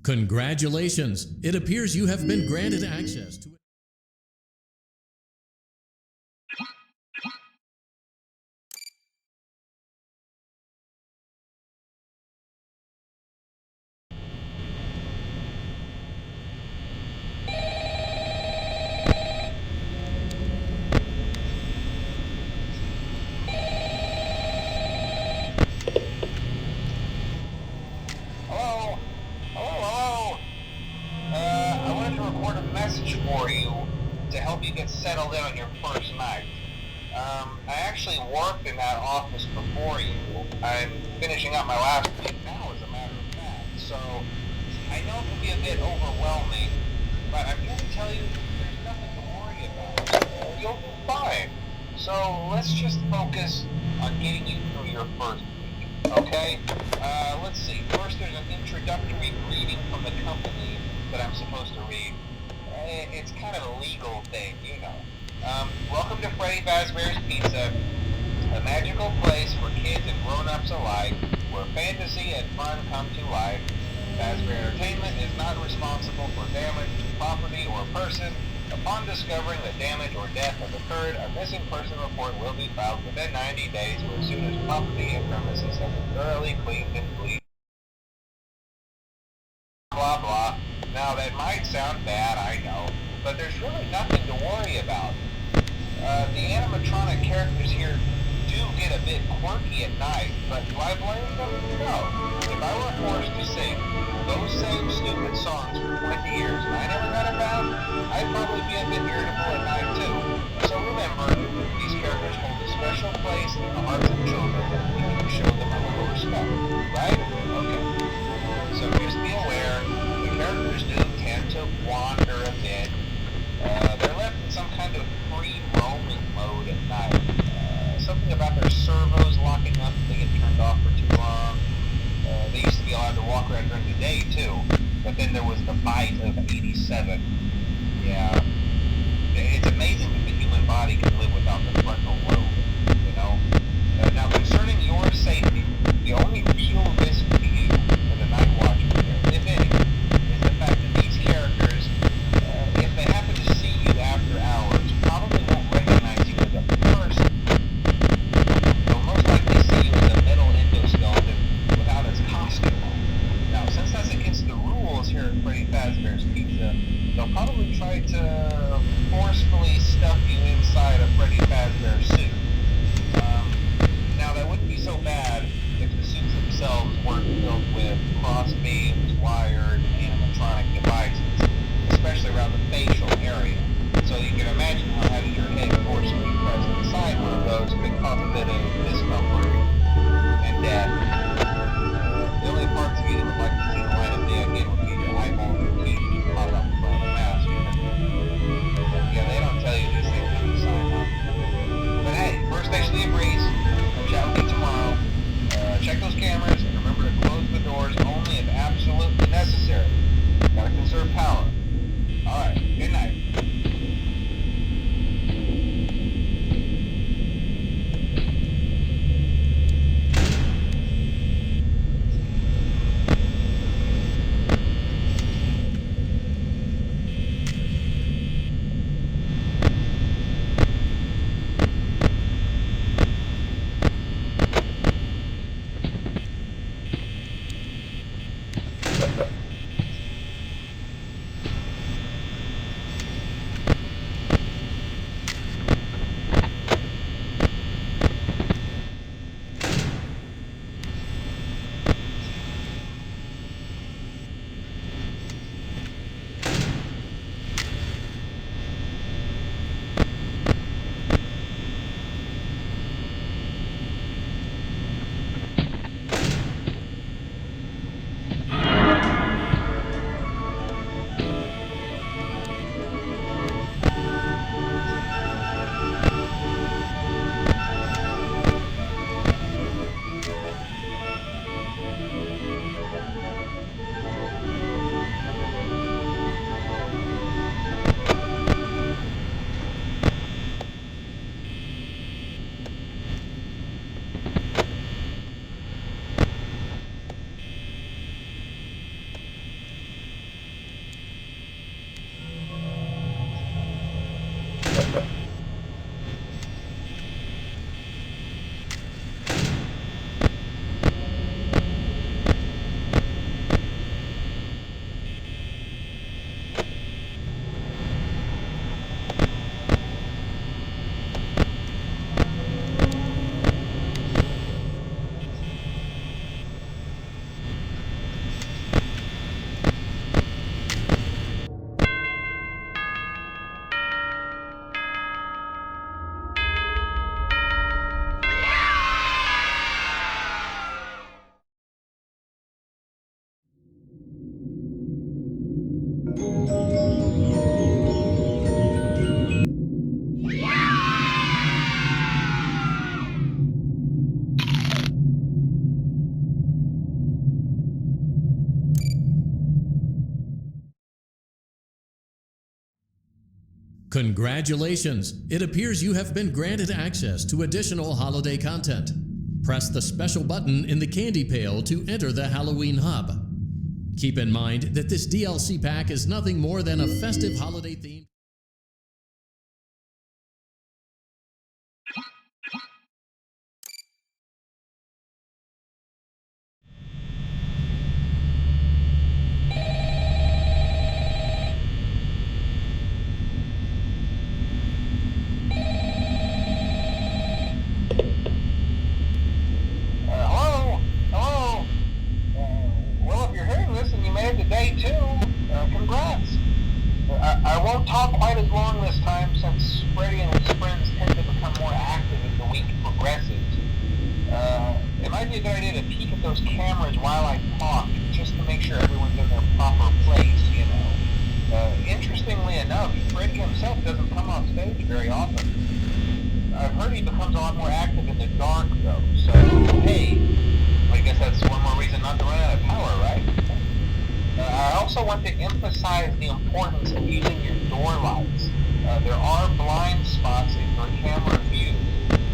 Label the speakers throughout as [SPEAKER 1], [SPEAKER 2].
[SPEAKER 1] Congratulations! It appears you have been granted access to
[SPEAKER 2] for you to help you get settled in on your first night. I actually worked in that office before you. I'm finishing up my last week now, as a matter of fact, so I know it can be a bit overwhelming, but I'm here to tell you there's nothing to worry about. You'll be fine. So let's just focus on getting you through your first week, okay? Let's see. First, there's an introductory greeting from the company that I'm supposed to read. It's kind of a legal thing, you know. Welcome to Freddy Fazbear's Pizza, a magical place for kids and grown-ups alike, where fantasy and fun come to life. Fazbear Entertainment is not responsible for damage to property or person. Upon discovering that damage or death has occurred, a missing person report will be filed within 90 days or as soon as property and premises have been thoroughly cleaned and bleached. Blah blah. Now that might sound bad, I know, but there's really nothing to worry about. The animatronic characters here do get a bit quirky at night, but do I blame them? No. If I were forced to sing those same stupid songs for 20 years and I never got around, I'd probably be a bit irritable at night too. So remember, these characters hold a special place in the hearts of children, and we can show them a little respect, right? Okay. So just be aware, the characters do tend to wander a bit. They're left in some kind of free roaming mode at night. Something about their servos locking up if they get turned off for too long. They used to be allowed to walk around during the day too, but then there was the bite of 87. Yeah. It's amazing that the human body can live without the frontal lobe, you know? Now concerning your safety, the only real risk to you as a night watchman here, if any, is the fact that these characters, if they happen to see you after hours, probably won't recognize you as a person. They'll most likely see you as a metal endoskeleton without its costume on. Now, since that's against the rules here at Freddy Fazbear's Pizza, they'll probably try to forcefully stuff you inside a Freddy Fazbear suit. Now, that wouldn't be so bad if the suits themselves weren't filled with cross beams, wired, animatronic devices, especially around the facial area. So you can imagine how having your head forcefully pressed inside one of those could cause a bit of discomfort and death. The only parts of you that would like to see the light of day again would be your eyeballs and teeth caught up in front of the mask. Yeah, they don't tell you these things when you sign up. But hey, first station of the breeze. Chat with you tomorrow. Check those cameras and remember to close the doors only if absolutely necessary. Gotta
[SPEAKER 1] Congratulations! It appears you have been granted access to additional holiday content. Press the special button in the candy pail to enter the Halloween hub. Keep in mind that this DLC pack is nothing more than a festive holiday theme.
[SPEAKER 2] Hello? Hello? Well, if you're hearing this and you made it to day 2, congrats. I won't talk quite as long this time since Freddy and his friends tend to become more active as the week progresses. It might be a good idea to peek at those cameras while I talk, just to make sure everyone's in their proper place, you know. Interestingly enough, Freddy himself doesn't come off stage very often. I've heard he becomes a lot more active in the dark, though, so, hey, I guess that's one more reason not to run out of power, right? I also want to emphasize the importance of using your door lights. There are blind spots in your camera view,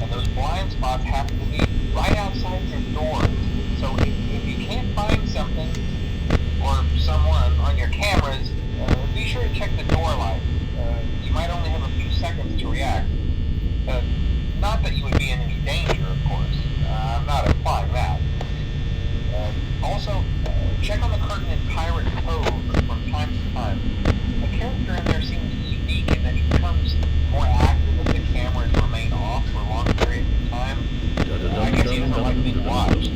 [SPEAKER 2] and those blind spots happen to be right outside your doors. So if you can't find something or someone on your cameras, be sure to check the door light. You might only have a few seconds to react. Not that you would be in any danger, of course. I'm not implying that. Also, check on the curtain in Pirate Cove from time to time. The character in there seems unique in that he becomes more active if the cameras remain off for long periods of time. I guess he doesn't like being watched.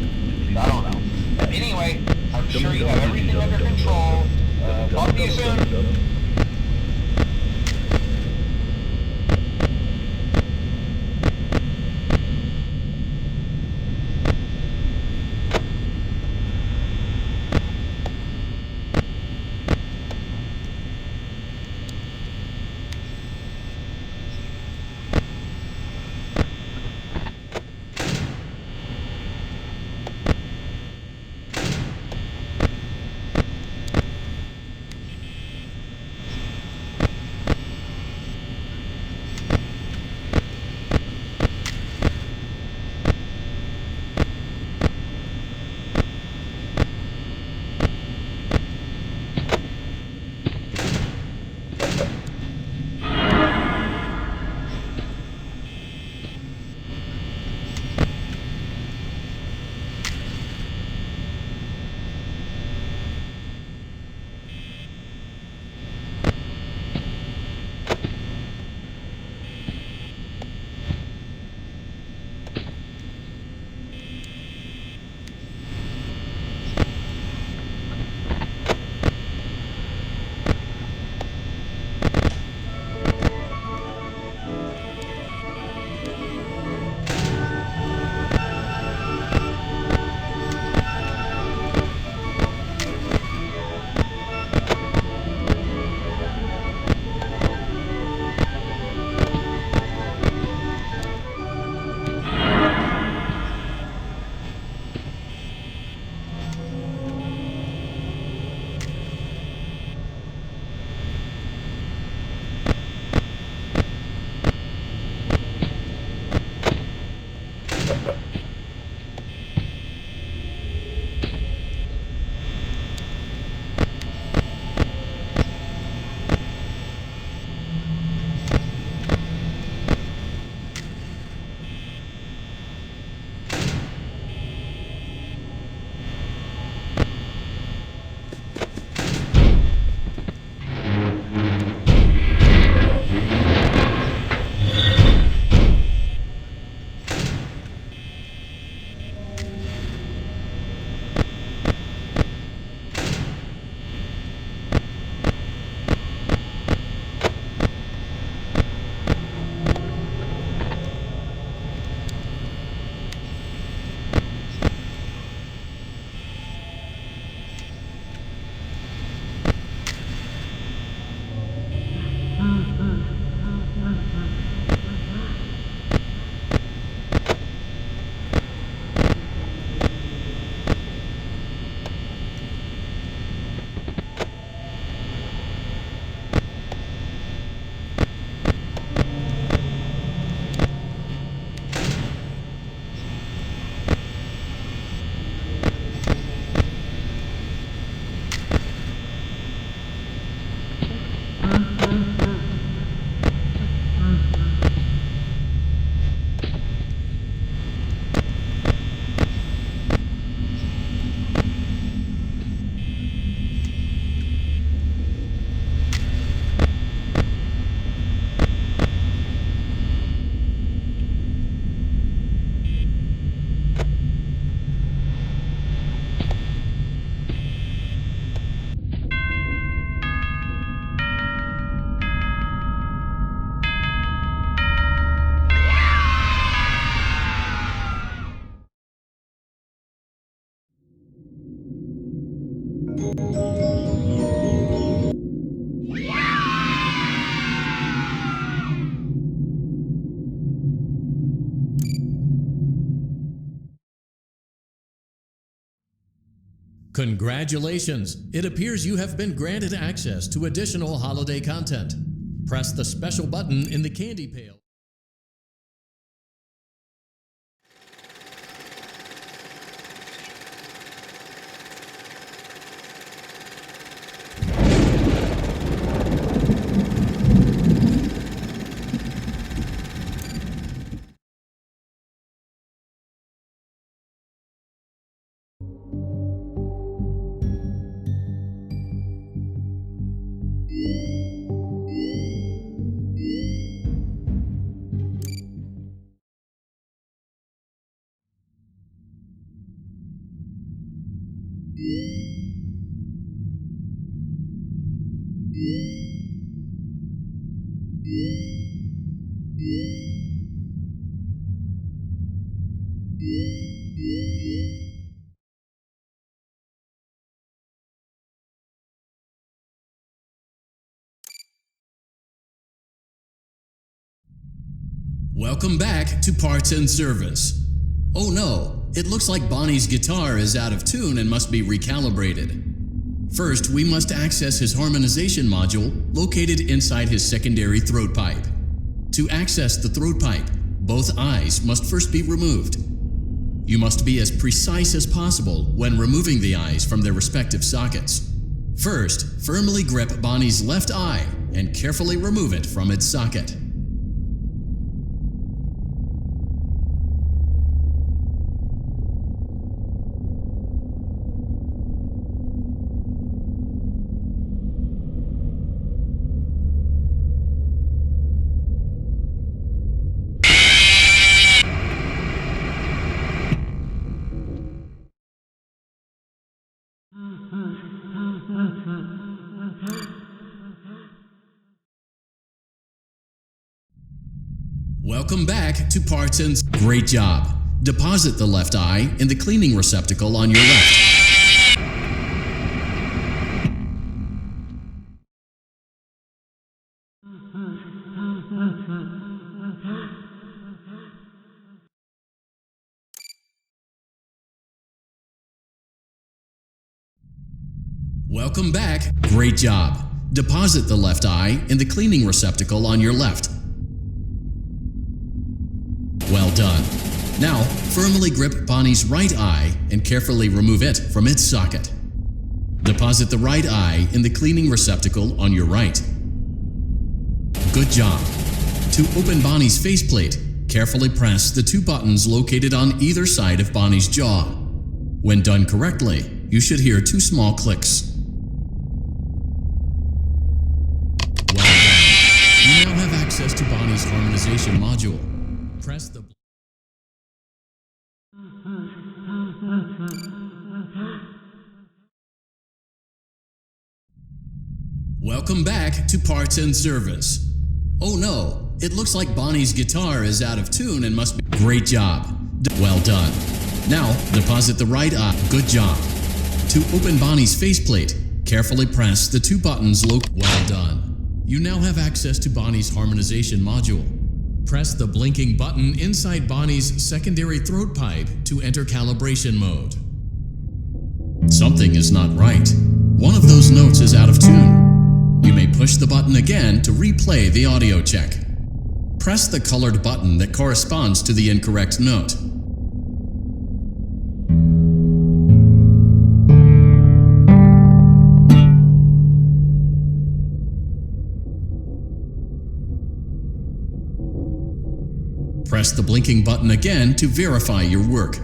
[SPEAKER 2] I don't know. Anyway, I'm sure you have everything under control. Talk to you soon.
[SPEAKER 1] Congratulations! It appears you have been granted access to additional holiday content. Press the special button in the candy pail. Welcome back to Parts and Service. Oh no, it looks like Bonnie's guitar is out of tune and must be recalibrated. First, we must access his harmonization module located inside his secondary throat pipe. To access the throat pipe, both eyes must first be removed. You must be as precise as possible when removing the eyes from their respective sockets. First, firmly grip Bonnie's left eye and carefully remove it from its socket. Welcome back to Parts and... Great job! Deposit the left eye in the cleaning receptacle on your left. Welcome back! Great job! Deposit the left eye in the cleaning receptacle on your left. Well done. Now, firmly grip Bonnie's right eye and carefully remove it from its socket. Deposit the right eye in the cleaning receptacle on your right. Good job. To open Bonnie's faceplate, carefully press the two buttons located on either side of Bonnie's jaw. When done correctly, you should hear two small clicks. Well done. You now have access to Bonnie's harmonization module. Press the... Welcome back to Parts and Service. Oh no, it looks like Bonnie's guitar is out of tune and must be... Great job. Well done. Now, deposit the right eye. Good job. To open Bonnie's faceplate, carefully press the two buttons Well done. You now have access to Bonnie's harmonization module. Press the blinking button inside Bonnie's secondary throat pipe to enter calibration mode. Something is not right. One of those notes is out of tune. You may push the button again to replay the audio check. Press the colored button that corresponds to the incorrect note. Press the blinking button again to verify your work.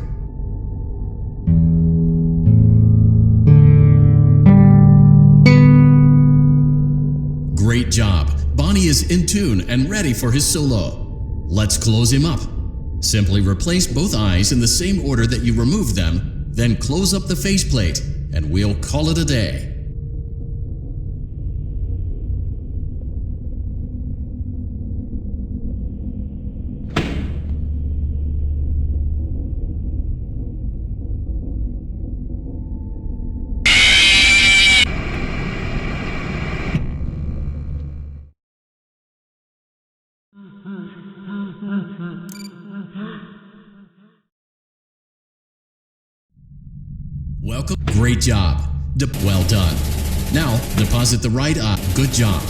[SPEAKER 1] Great job! Bonnie is in tune and ready for his solo. Let's close him up. Simply replace both eyes in the same order that you removed them, then close up the faceplate, and we'll call it a day. Welcome. Great job. Well done. Now, deposit the right eye. Good job.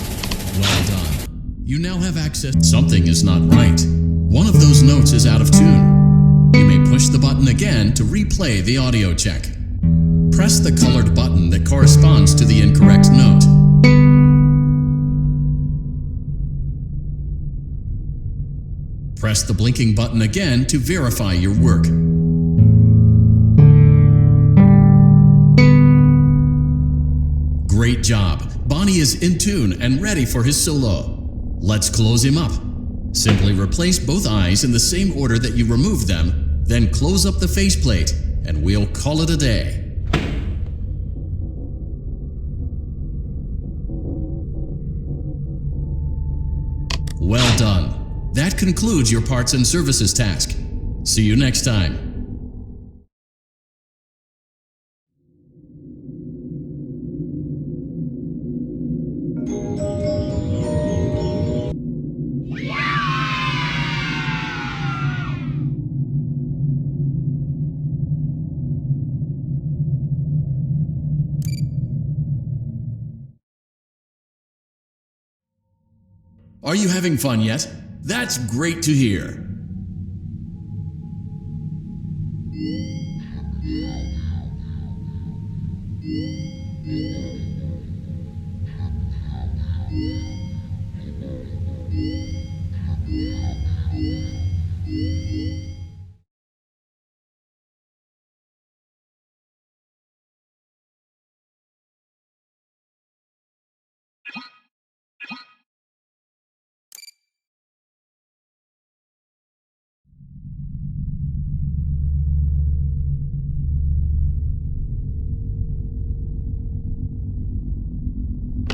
[SPEAKER 1] Well done. You now have access. Something is not right. One of those notes is out of tune. You may push the button again to replay the audio check. Press the colored button that corresponds to the incorrect note. Press the blinking button again to verify your work. Great job. Bonnie is in tune and ready for his solo. Let's close him up. Simply replace both eyes in the same order that you removed them, then close up the faceplate, and we'll call it a day. Well done. That concludes your parts and services task. See you next time. Are you having fun yet? That's great to hear.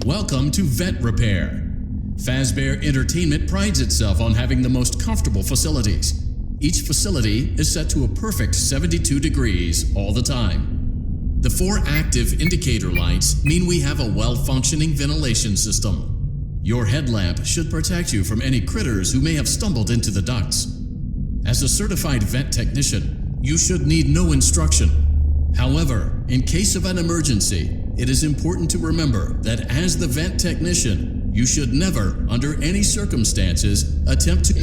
[SPEAKER 1] Welcome to Vent Repair. Fazbear Entertainment prides itself on having the most comfortable facilities. Each facility is set to a perfect 72 degrees all the time. The 4 active indicator lights mean we have a well-functioning ventilation system. Your headlamp should protect you from any critters who may have stumbled into the ducts. As a certified vent technician, you should need no instruction. However, in case of an emergency, it is important to remember that as the vent technician, you should never, under any circumstances, attempt to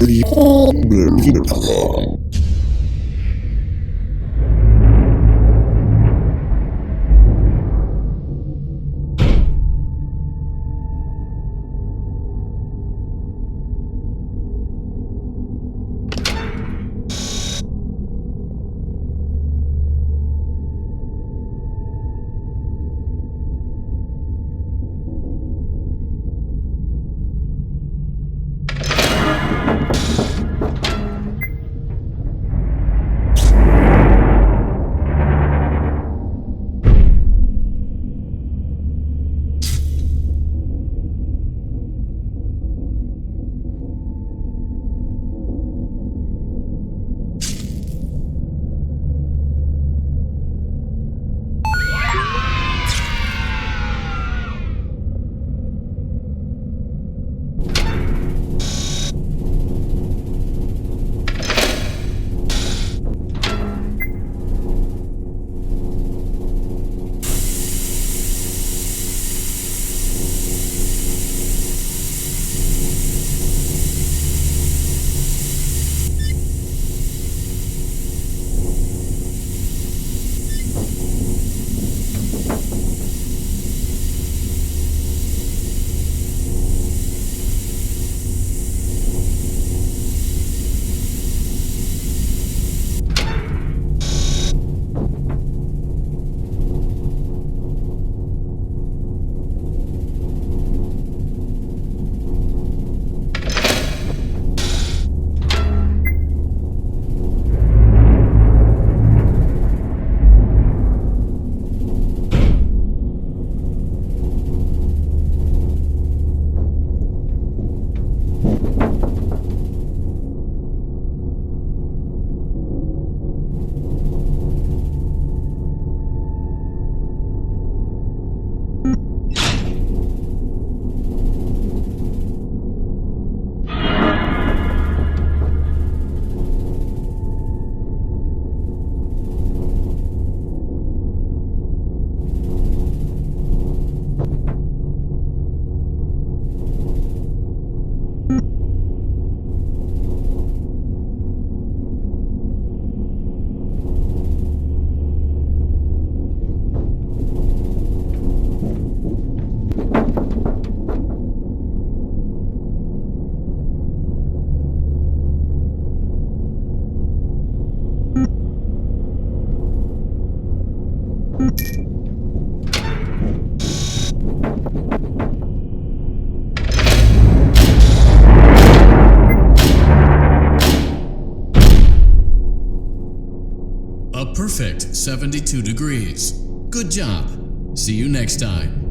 [SPEAKER 1] 72 degrees. Good job. See you next time.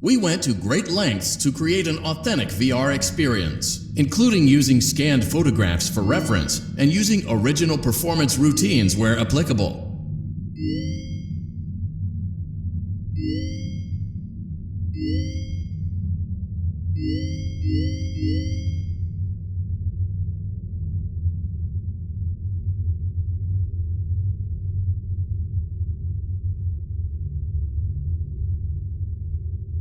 [SPEAKER 1] We went to great lengths to create an authentic VR experience, including using scanned photographs for reference and using original performance routines where applicable.